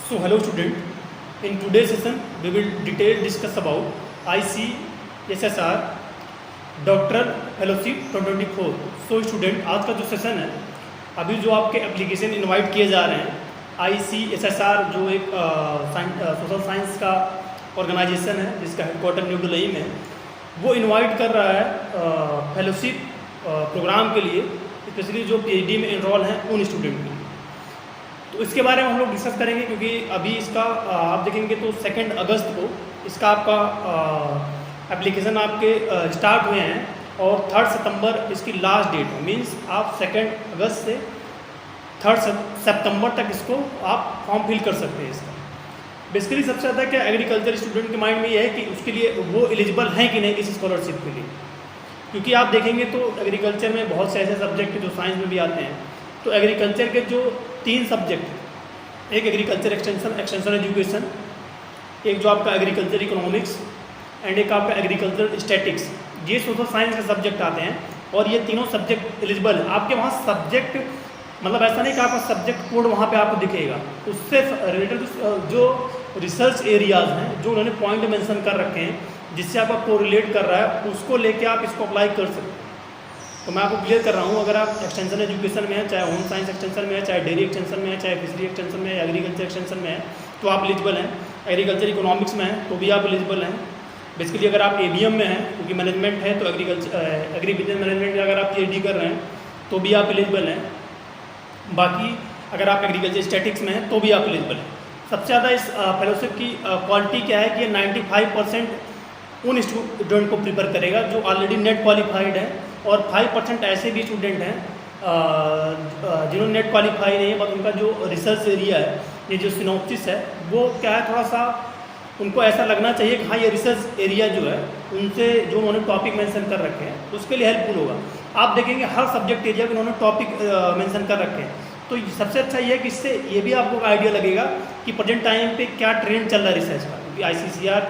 So hello student, in today's session we will detail discuss about ICSSR doctoral fellowship 2024। So student, आज का जो session है, अभी जो आपके एप्लीकेशन इनवाइट किए जा रहे हैं, ICSSR जो एक सोशल साइंस का ऑर्गेनाइजेशन है जिसका हेडक्वार्टर न्यू दिल्ली में, वो इनवाइट कर रहा है फेलोशिप प्रोग्राम के लिए, स्पेशली जो PhD में इनरोल हैं उन स्टूडेंट के लिए। तो इसके बारे में हम लोग डिस्कस करेंगे, क्योंकि अभी इसका आप देखेंगे तो 2 अगस्त को इसका आपका एप्लीकेशन आपके स्टार्ट हुए हैं और 3 सितंबर इसकी लास्ट डेट है। मींस आप 2 अगस्त से 3 सितंबर तक इसको आप फॉर्म फिल कर सकते हैं। इसका बेसिकली सबसे ज़्यादा क्या एग्रीकल्चर स्टूडेंट के माइंड में ये है कि उसके लिए वो एलिजिबल हैं कि नहीं इस स्कॉलरशिप के लिए, क्योंकि आप देखेंगे तो एग्रीकल्चर में बहुत से ऐसे सब्जेक्ट जो साइंस में भी आते हैं। तो एग्रीकल्चर के जो 3 सब्जेक्ट, एक एग्रीकल्चर एक्सटेंशन एजुकेशन, एक जो आपका एग्रीकल्चर इकोनॉमिक्स एंड एक आपका एग्रीकल्चर स्टैटिक्स, ये सोशल साइंस के सब्जेक्ट आते हैं और ये तीनों सब्जेक्ट एलिजिबल है। आपके वहाँ सब्जेक्ट मतलब ऐसा नहीं कि आपका सब्जेक्ट कोड वहाँ पे आपको दिखेगा, उससे रिलेटेड जो रिसर्च एरियाज़ हैं, जो उन्होंने पॉइंट मेंशन कर रखे हैं जिससे आपका कोरिलेट कर रहा है, उसको लेके आप इसको अप्लाई कर सकते हैं। तो मैं आपको क्लियर कर रहा हूँ, अगर आप एक्सटेंशन एजुकेशन में है, चाहे होम साइंस एक्सटेंशन में है, चाहे डेयरी एक्सटेंशन में है, चाहे फिशरी एक्सटेंशन में है, एग्रीकल्चर एक्सटेंशन में है, तो आप एलिजिबल हैं। एग्रीकल्चर इकोनॉमिक्स में है तो भी आप एलिजिबल हैं। बेसिकली अगर आप ABM में हैं, क्योंकि मैनेजमेंट है, तो एग्री बिजनेस मैनेजमेंट में अगर आप PhD कर रहे हैं तो भी आप एलिजिबल हैं। बाकी अगर आप एग्रीकल्चर स्टैटिक्स में हैं तो भी आप एलिजिबल हैं। सबसे ज़्यादा इस फेलोशिप की क्वालिटी क्या है कि ये 95% उन स्टूडेंट को प्रिपेयर करेगा जो ऑलरेडी नेट क्वालिफाइड है, और 5% ऐसे भी स्टूडेंट हैं जिन्होंने नेट क्वालिफाई नहीं है, बट उनका जो रिसर्च एरिया है, ये जो सिनॉप्सिस है, वो क्या है, थोड़ा सा उनको ऐसा लगना चाहिए कि हाँ ये रिसर्च एरिया जो है उनसे जो उन्होंने टॉपिक मेंशन कर रखे हैं उसके लिए हेल्पफुल होगा। आप देखेंगे हर सब्जेक्ट एरिया में उन्होंने टॉपिक मेंशन कर रखे हैं, तो सबसे अच्छा ये है कि इससे ये भी आपको आइडिया लगेगा कि प्रेजेंट टाइम पे क्या ट्रेंड चल रहा है रिसर्च का, क्योंकि ICSR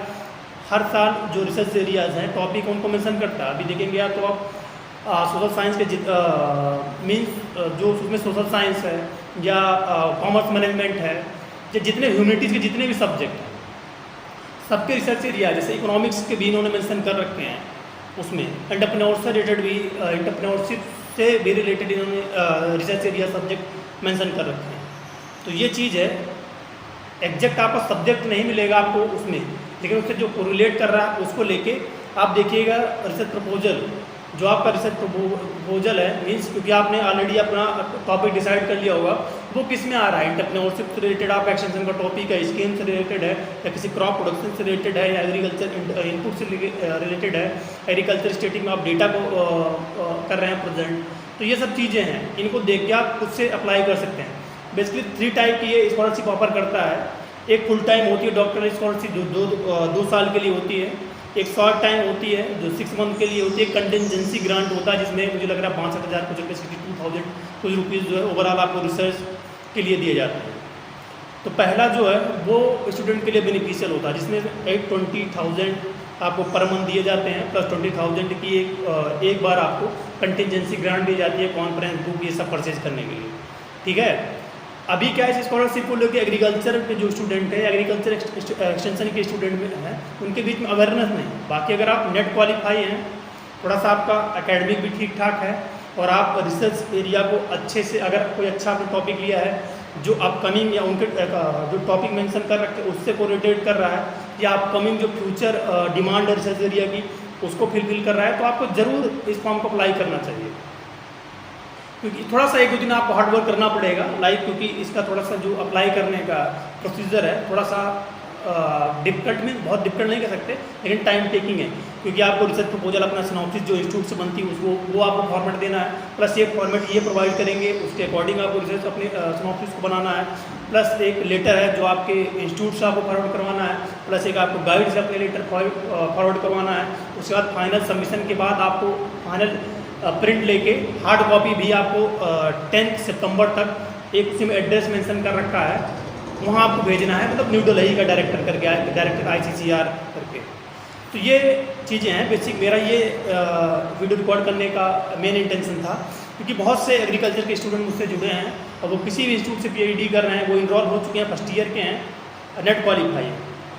हर साल जो रिसर्च एरियाज़ हैं टॉपिक उनको मेंशन करता है। अभी देखेंगे आप तो आप सोशल साइंस के मीन्स जो उसमें सोशल साइंस है या कॉमर्स मैनेजमेंट है, या जितने ह्यूमैनिटीज़ के जितने भी सब्जेक्ट हैं सबके रिसर्च एरिया, जैसे इकोनॉमिक्स के भी इन्होंने मेंशन कर रखे हैं, उसमें एंटरप्रेन्योरशिप से रिलेटेड भी एंटरप्रेन्योरशिप से भी रिलेटेड इन्होंने रिसर्च एरिया सब्जेक्ट मेंशन कर रखे हैं। तो ये चीज़ है, एग्जैक्ट आपको सब्जेक्ट नहीं मिलेगा आपको उसमें, लेकिन उससे जो कोरिलेट कर रहा है उसको लेके आप देखिएगा रिसर्च प्रपोजल, जो आपका रिसर्च प्रपोजल है, मीन्स क्योंकि आपने ऑलरेडी अपना टॉपिक डिसाइड कर लिया होगा वो किस में आ रहा है, एंटरप्रेन्योरशिप से रिलेटेड आपका एक्सटेंशन का टॉपिक है, स्कीम से रिलेटेड है, या किसी क्रॉप प्रोडक्शन से रिलेटेड है, या एग्रीकल्चर इनपुट से रिलेटेड है, एग्रीकल्चर स्टेटिंग में आप डेटा को कर रहे हैं प्रेजेंट। तो ये सब चीज़ें हैं, इनको देख के आप खुद से अप्लाई कर सकते हैं। बेसिकली 3 टाइप की ये स्कॉलरशिप ऑफर करता है। एक फुल टाइम होती है डॉक्टरल स्कॉलरशिप जो 2 साल के लिए होती है, एक शॉर्ट टाइम होती है जो 6 मंथ के लिए होती है, कंटिजेंसी ग्रांट होता है जिसमें मुझे लग रहा है 62,000 कुछ रुपये 62,000 कुछ रुपीज़ जो है ओवरऑल आपको रिसर्च के लिए दिए जाते हैं। तो पहला जो है वो स्टूडेंट के लिए बेनिफिशियल होता है, जिसमें 20,000 आपको पर मंथ दिए जाते हैं, प्लस 20,000 की एक बार आपको कंटिजेंसी ग्रांट दी जाती है कॉन्फ्रेंस बुक ये सब परचेज करने के लिए। ठीक है, अभी क्या है, इस स्कॉलरशिप को लेकर एग्रीकल्चर के जो स्टूडेंट हैं, एग्रीकल्चर एक्सटेंशन के स्टूडेंट में हैं, उनके बीच में अवेयरनेस नहीं। बाकी अगर आप नेट क्वालिफाई हैं, थोड़ा सा आपका एकेडमिक भी ठीक ठाक है, और आप रिसर्च एरिया को अच्छे से, अगर कोई अच्छा आपने टॉपिक लिया है जो अपकमिंग या उनके जो टॉपिक मेंशन कर रखे उससे कोरिलेट कर रहा है, या अपकमिंग जो फ्यूचर डिमांड है रिसर्च एरिया की उसको फिलफिल कर रहा है, तो आपको ज़रूर इस फॉर्म को अप्लाई करना चाहिए। क्योंकि थोड़ा सा 1-2 दिन आपको हार्ड वर्क करना पड़ेगा, क्योंकि इसका थोड़ा सा जो अप्लाई करने का प्रोसीजर है थोड़ा सा डिफिकल्ट, में बहुत डिफिकल्ट नहीं कह सकते, लेकिन टाइम टेकिंग है, क्योंकि आपको रिसर्च प्रपोजल अपना सिनॉप्सिस जो इंस्टीट्यूट से बनती है उसको वो आपको फॉर्मेट देना है, प्लस एक फॉर्मेट ये प्रोवाइड करेंगे, उसके अकॉर्डिंग आपको रिसर्च अपने सिनॉप्सिस को बनाना है, प्लस एक लेटर है जो आपके इंस्टीट्यूट से आपको फॉरवर्ड करवाना है, प्लस एक आपको गाइड से अपने लेटर फॉरवर्ड करवाना है। उसके बाद फाइनल सबमिशन के बाद आपको फाइनल प्रिंट लेके हार्ड कॉपी भी आपको 10 सितंबर तक एक उसी में एड्रेस मेंशन कर रखा है, वहाँ आपको भेजना है, मतलब न्यू दिल्ली का डायरेक्टर ICSR करके। तो ये चीज़ें हैं बेसिक। मेरा ये वीडियो रिकॉर्ड करने का मेन इंटेंशन था क्योंकि बहुत से एग्रीकल्चर के स्टूडेंट मुझसे जुड़े हैं और वो किसी भी इंस्टीट्यूट से PhD कर रहे हैं, वो इनरोल हो चुके हैं, फर्स्ट ईयर के हैं, नेट क्वालिफाई है।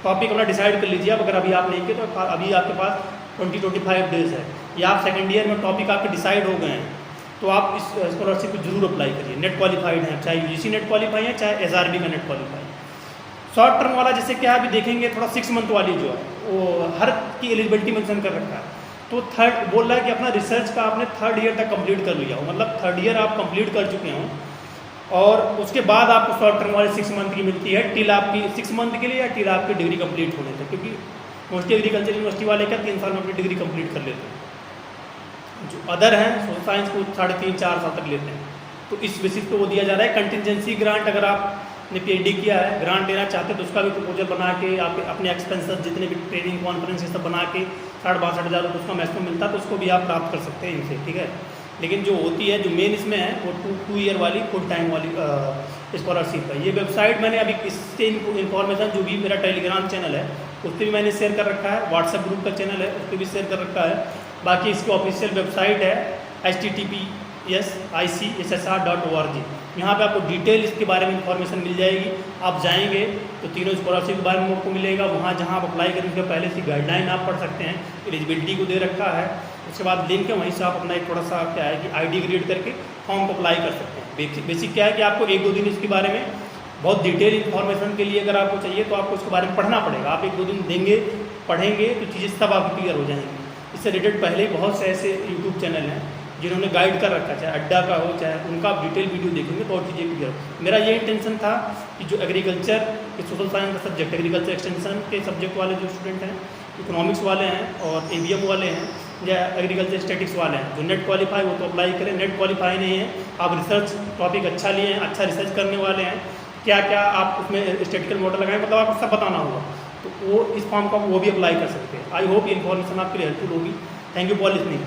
टॉपिक अपना डिसाइड कर लीजिए। अब अगर अभी आप नहीं किए तो अभी आपके पास 20-25 डेज है, या आप सेकेंड ईयर में टॉपिक आपके डिसाइड हो गए हैं, तो आप इस स्कॉलरशिप को जरूर अप्लाई करिए। नेट क्वालिफाइड हैं, चाहे UGC नेट क्वालिफाई है, चाहे SRB का नेट क्वालिफाई है। शॉर्ट टर्म वाला जैसे क्या अभी देखेंगे, थोड़ा 6 मंथ वाली जो है वो हर की एलिजिबिलिटी मेंशन कर रखा है। तो थर्ड बोल रहा है कि अपना रिसर्च का आपने 3rd ईयर तक कंप्लीट कर लिया हो, मतलब 3rd ईयर आप कंप्लीट कर चुके हों, और उसके बाद आपको शॉर्ट टर्म वाले 6 मंथ की मिलती है, टिल आपकी 6 मंथ के लिए या टिल आपकी डिग्री कंप्लीट होने तक। क्योंकि मोस्टली एग्रीकल्चर यूनिवर्सिटी वाले क्या 3 साल में अपनी डिग्री कंप्लीट कर लेते हैं। जो अदर हैं सोशल साइंस को 3.5-4 साल तक लेते हैं। तो इस बेसिस पे वो दिया जा रहा है। कंटिजेंसी ग्रांट, अगर आपने PhD किया है, ग्रांट लेना चाहते हैं, तो उसका भी प्रपोजल बना के आप अपने एक्सपेंसेस जितने भी ट्रेनिंग कॉन्फ्रेंस ये सब बना के 62,500 उसका मैक्सिमम मिलता है, तो उसको भी आप प्राप्त कर सकते हैं इनसे, ठीक है। लेकिन जो होती है, जो मेन इसमें है, वो 2 ईयर वाली फुल टाइम वाली स्कॉलरशिप है। ये वेबसाइट मैंने अभी इससे इन्फॉर्मेशन जो भी मेरा टेलीग्राम चैनल है उस पर भी मैंने शेयर कर रखा है, व्हाट्सएप ग्रुप का चैनल है उस पर भी शेयर कर रखा है। बाकी इसकी ऑफिशियल वेबसाइट है https://icssr.org। यहाँ पे आपको डिटेल इसके बारे में इंफॉर्मेशन मिल जाएगी। आप जाएंगे तो तीनों स्कॉलरशिप के बारे में आपको मिलेगा। वहाँ जहाँ आप अप्लाई करेंगे उसके पहले से गाइडलाइन आप पढ़ सकते हैं, एलिजिबिलिटी को दे रखा है। उसके बाद लिंक है, वहीं से आप अपना एक थोड़ा सा क्या है कि ID क्रिएट करके फॉर्म को अप्लाई कर सकते हैं। बेसिक क्या है कि आपको 1-2 दिन इसके बारे में बहुत डिटेल इन्फॉर्मेशन के लिए अगर आपको चाहिए तो आपको इसके बारे में पढ़ना पड़ेगा। आप 1-2 दिन देंगे, पढ़ेंगे, तो चीज़ें सब आपकी क्लियर हो जाएंगी। इससे रिलेटेड पहले ही बहुत से ऐसे यूट्यूब चैनल हैं जिन्होंने गाइड कर रखा है, चाहे अड्डा का हो, चाहे उनका आप डिटेल वीडियो देखेंगे तो और चीज़ें क्लियर हो। मेरा ये इंटेंशन था कि जो एग्रीकल्चर के सोशल साइंस का सब्जेक्ट, एग्रीकल्चर एक्सटेंशन के सब्जेक्ट वाले जो स्टूडेंट हैं, इकोनॉमिक्स वाले हैं और ABM वाले हैं, या एग्रीकल्चर स्टैटिक्स वाले हैं, जो नेट क्वालिफाई वो तो अप्लाई करें। नेट क्वालिफाई नहीं है, आप रिसर्च टॉपिक अच्छा लिए हैं, अच्छा रिसर्च करने वाले हैं, क्या क्या आप उसमें स्टैटिकल मॉडल लगाएं, मतलब आपको सब बताना होगा, तो वो इस फॉर्म का वो भी अप्लाई कर सकते हैं। आई होप ये इन्फॉर्मेशन आपके लिए हेल्पफुल होगी। Thank you for listening.